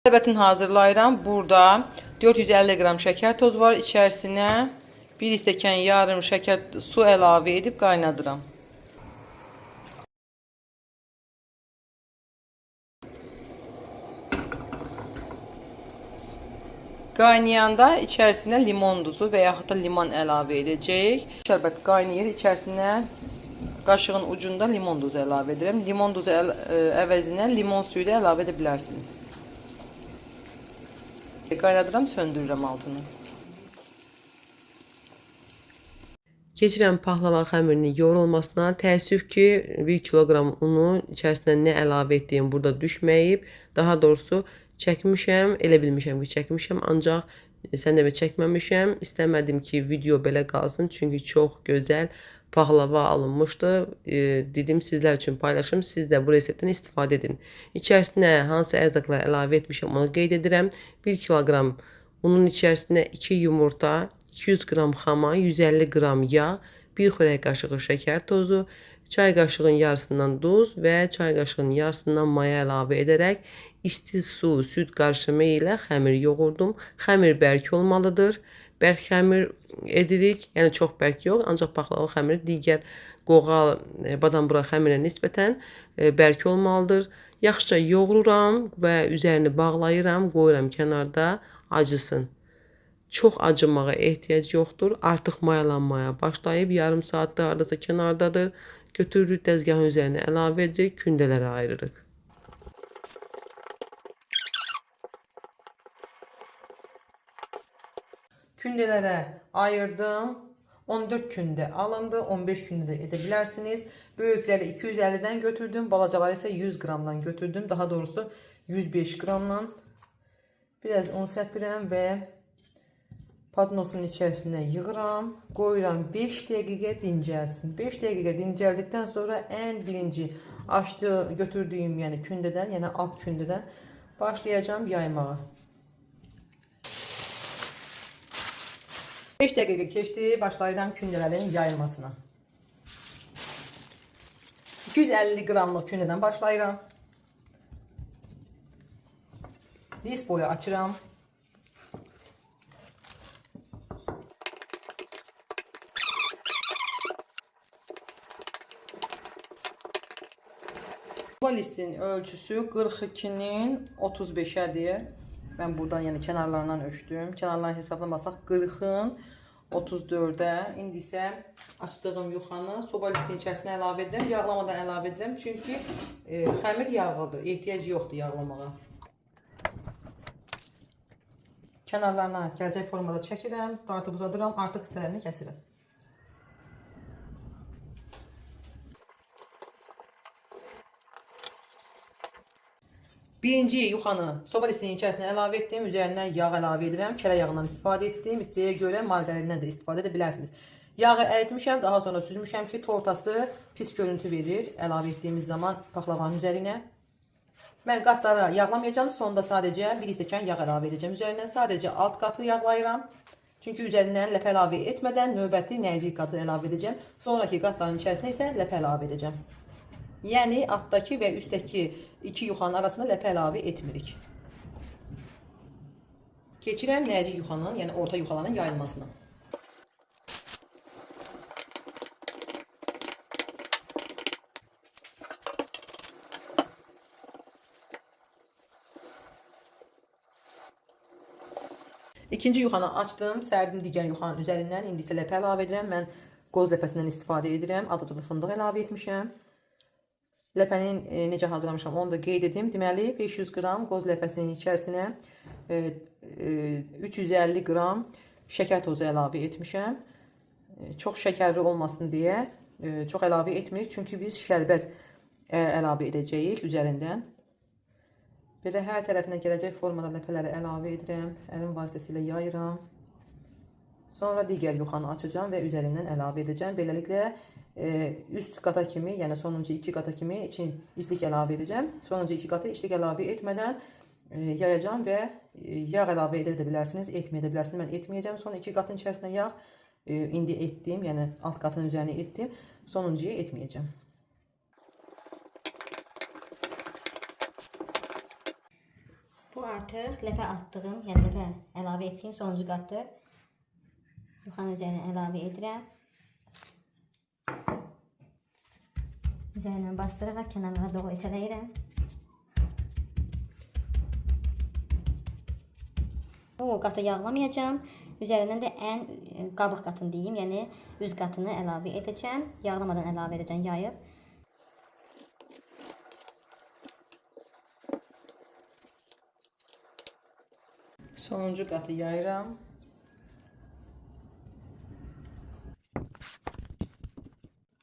Şərbətini hazırlayıram. Burada 450 qram şəkər tozu var. İçərisinə 1 stəkan yarım şəkər su əlavə edib qaynadıram. Qaynayanda içərisinə limon duzu və yaxud da limon əlavə edəcəyik. Şərbət qaynayır. İçərisinə qaşığın ucunda limon duzu əlavə edirəm. Limon duzu əvəzinə limon suyu da əlavə edə bilərsiniz. Qaynadıram, söndürürəm altını. Keçirəm pahlava xəmirini yoğrulmasına. Təəssüf ki, 1 kiloqram unu içərisinə nə əlavə etdiyim burada düşməyib. Daha doğrusu çəkmişəm, elə bilmişəm ki, çəkmişəm, ancaq sən demə çəkməmişəm. İstəmədim ki, video belə qalsın, çünki çox gözəl pahlava alınmışdı. Dedim sizlər üçün paylaşım, siz də bu reseptdən istifadə edin. İçərisinə hansı ərzaqlar əlavə etmişəm onu qeyd edirəm. 1 kiloqram unun içərisinə 2 yumurta, 200 qram xama, 150 qram yağ, 1 xörək qaşığı şəkər tozu, çay qaşığının yarısından duz və çay qaşığının yarısından maya əlavə edərək isti su, süd qarışımı ilə xəmir yoğurdum. Xəmir bərk olmalıdır. Bərk xəmir edirik, yəni çox bərk yox, ancaq paxlava xəmiri digər qoğal, badam-bura xəmirə nisbətən bərk olmalıdır. Yaxşıca yoğururam və üzərini bağlayıram, qoyuram kənarda acısın. Çox acımağa ehtiyac yoxdur. Artıq mayalanmaya başlayıb, yarım saatdir hardasa kənardadır. Götürürük, dəzgahın üzərinə əlavə edirik, kündələrə ayırırıq. Kündələrə ayırdım. 14 kündə alındı, 15 kündə də edə bilərsiniz. Böyükləri 250-dən götürdüm, balacaları isə 100 qramdan götürdüm. Daha doğrusu 105 qramdan. Biraz un səpirəm və padnosun içərisinə yığıram. Qoyuram 5 dəqiqə dincəlsin. 5 dəqiqə dincəldikdən sonra ən birinci götürdüyüm yəni kündədən, yəni alt kündədən başlayacağım yaymağa. 5 dəqiqə keçdi, başlayıram kündələrin yayılmasına. 250 qramlıq kündədən başlayıram. Diz boyu açıram. Bu listin ölçüsü 42'nin 35'ədir. Ben buradan yəni kənarlarından ölçdüm. Kənarlarını hesablamasaq 40'ın 34'ə. İndi isə açdığım yuxanı soba listinin içərisinə əlavə edirəm. Yağlamadan əlavə edirəm. Çünki xəmir yağlıdır. Ehtiyac yoxdur yağlamağa. Kənarlarına gələcək formada çəkirəm. Dartıb uzadıram. Artıq hissələrini kəsirəm. Birinci yuxanı soba listinin içərisinə əlavə etdim. Üzərinə yağ əlavə edirəm. Kərə yağından istifadə etdim. İstəyə görə marqarindən də istifadə edə bilərsiniz. Yağı əritmişəm. Daha sonra süzmüşəm ki, tortası pis görüntü verir. Əlavə etdiyimiz zaman paxlavanın üzərinə. Mən qatları yağlamayacağım. Sonda sadəcə 1 stəkan yağ əlavə edəcəm. Üzərindən sadəcə alt qatı yağlayıram. Çünki üzərindən ləpə əlavə etmədən növbəti nəzik qatı əlavə edəcəm. Sonraki qatların içərisinə isə ləpə əlavə edəcəm. Yəni altdakı və üstdəki iki yuxanın arasında ləpə əlavə etmirik. Keçirəm nəzik yuxanın, yəni orta yuxaların yayılmasına. İkinci yuxanı açdım, sərdim digər yuxanın üzərindən. İndi isə ləpə əlavə edirəm. Mən qoz ləpəsindən istifadə edirəm. Azıcık fındıq əlavə etmişəm. Ləpənin necə hazırlamışam onu da qeyd edim. Deməli 500 qram qoz ləpəsinin içərisinə 350 qram şəkər tozu əlavə etmişəm. Çox şəkərli olmasın deyə çox əlavə etmirik. Çünki biz şərbət əlavə edəcəyik üzərindən. Belə hər tərəfinə gələcək formada ləpələri əlavə edirəm. Əlim vasitəsilə yayıram. Sonra digər yuxanı açacağım və üzərindən əlavə edəcəm. Beləliklə üst qata kimi, yəni sonuncu iki qata kimi içlik əlavə edəcəm. Sonuncu iki qatı içlik əlavə etmədən yayacağım və yağ əlavə edə bilərsiniz, etməyə də bilərsiniz. Mən etməyəcəm. Son iki qatın içərisinə yağ indi etdim, yəni alt qatın üzərinə etdim. Sonuncuya etməyəcəm. Bu artıq ləpə atdığım, yəni ləpə əlavə etdiyim sonuncu qatdır. Yuxanın üzərinə əlavə edirəm. Üzərindən bastıraraq kənarlara doğru itələyirəm. O qatı yağlamayacağım. Üzərindən də ən qabıq qatını deyim, yəni üz qatını əlavə edəcəm. Yağlamadan əlavə edəcəm, yayıb. Sonuncu qatı yayıram.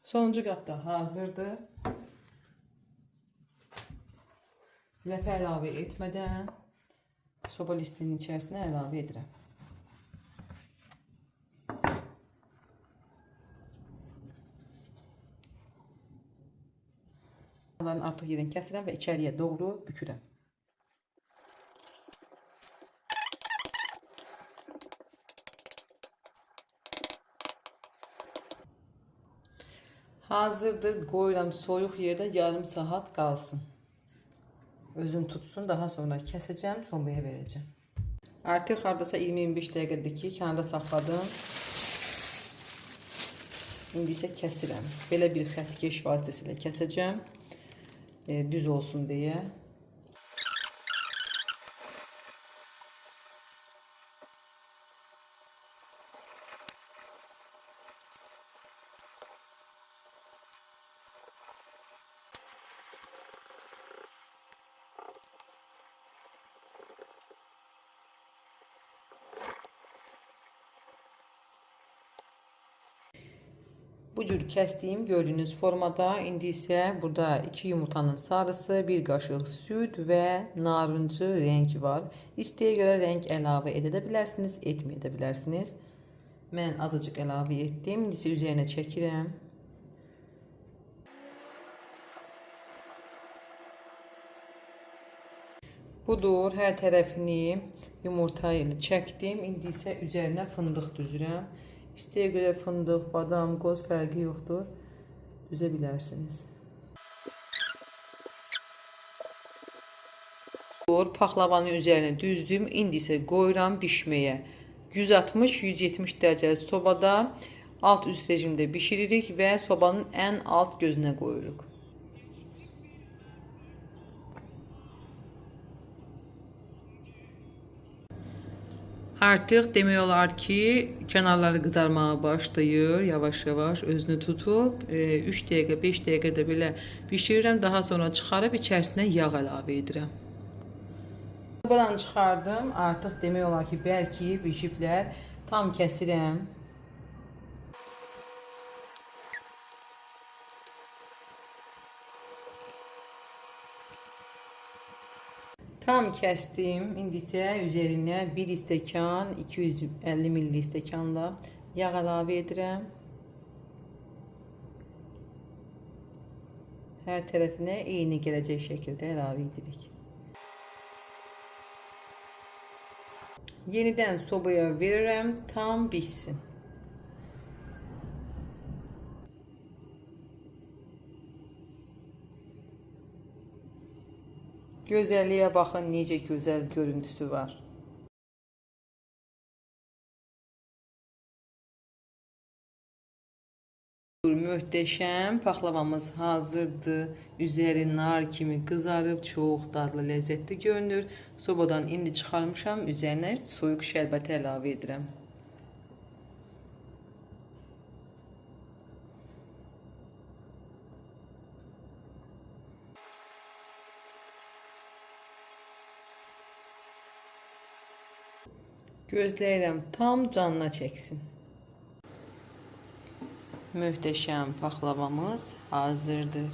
Sonuncu qat da hazırdır. Ləpə əlavə etmədən soba listinin içərisinə əlavə edirəm. Artıq yerini kəsirəm və içəriyə doğru bükürəm. Hazırdır, qoyuram soyuq yerdə yarım saat qalsın. Özüm tutsun, daha sonra kəsəcəm, sobaya verəcəm. Artıq hardasa 20-25 dəqiqədir ki, kənarda saxladım. İndi isə kəsirəm. Belə bir xəttkeş vasitəsilə kəsəcəm. Düz olsun deyə. Bu cür kəsdiyim gördüyünüz formada. İndi isə burada 2 yumurtanın sarısı, 1 qaşıq süd və narıncı rəng var. İstəyə görə rəng əlavə edə bilərsiniz, etməyə də bilərsiniz. Mən azıcıq əlavə etdim. İndi isə üzərinə çəkirəm. Budur, hər tərəfini yumurta ilə çəkdim. İndi isə üzərinə fındıq düzürəm. İstəyə görə fındıq, badam, qoz fərqi yoxdur. Düzə bilərsiniz. Paxlavanın üzərinə düzdüm. İndi isə qoyuram bişməyə. 160-170 dərəcəli sobada alt üst rejimdə bişiririk və sobanın ən alt gözünə qoyuruq. Artıq demək olar ki, kənarları qızarmağa başlayır. Yavaş-yavaş özünü tutub 3 dəqiqə, 5 dəqiqə də belə bişirirəm. Daha sonra çıxarıb içərisinə yağ əlavə edirəm. Sobadan çıxardım. Artıq demək olar ki, bəlkə bişiblər. Tam kəsirəm. Tam kəsdim. İndi isə üzərinə 1 stəkan 250 ml stəkanla yağ əlavə edirəm. Hər tərəfinə eyni gələcək şəkildə əlavə edirik. Yenidən sobaya verirəm, tam bişsin. Gözəlliyə baxın, necə gözəl görüntüsü var. Möhtəşəm paxlavamız hazırdır. Üzəri nar kimi qızarıb, çox dadlı, ləzzətli görünür. Sobadan indi çıxarmışam, üzərinə soyuq şərbəti əlavə edirəm. Gözləyirəm tam canına çəksin. Möhtəşəm paxlavamız hazırdır.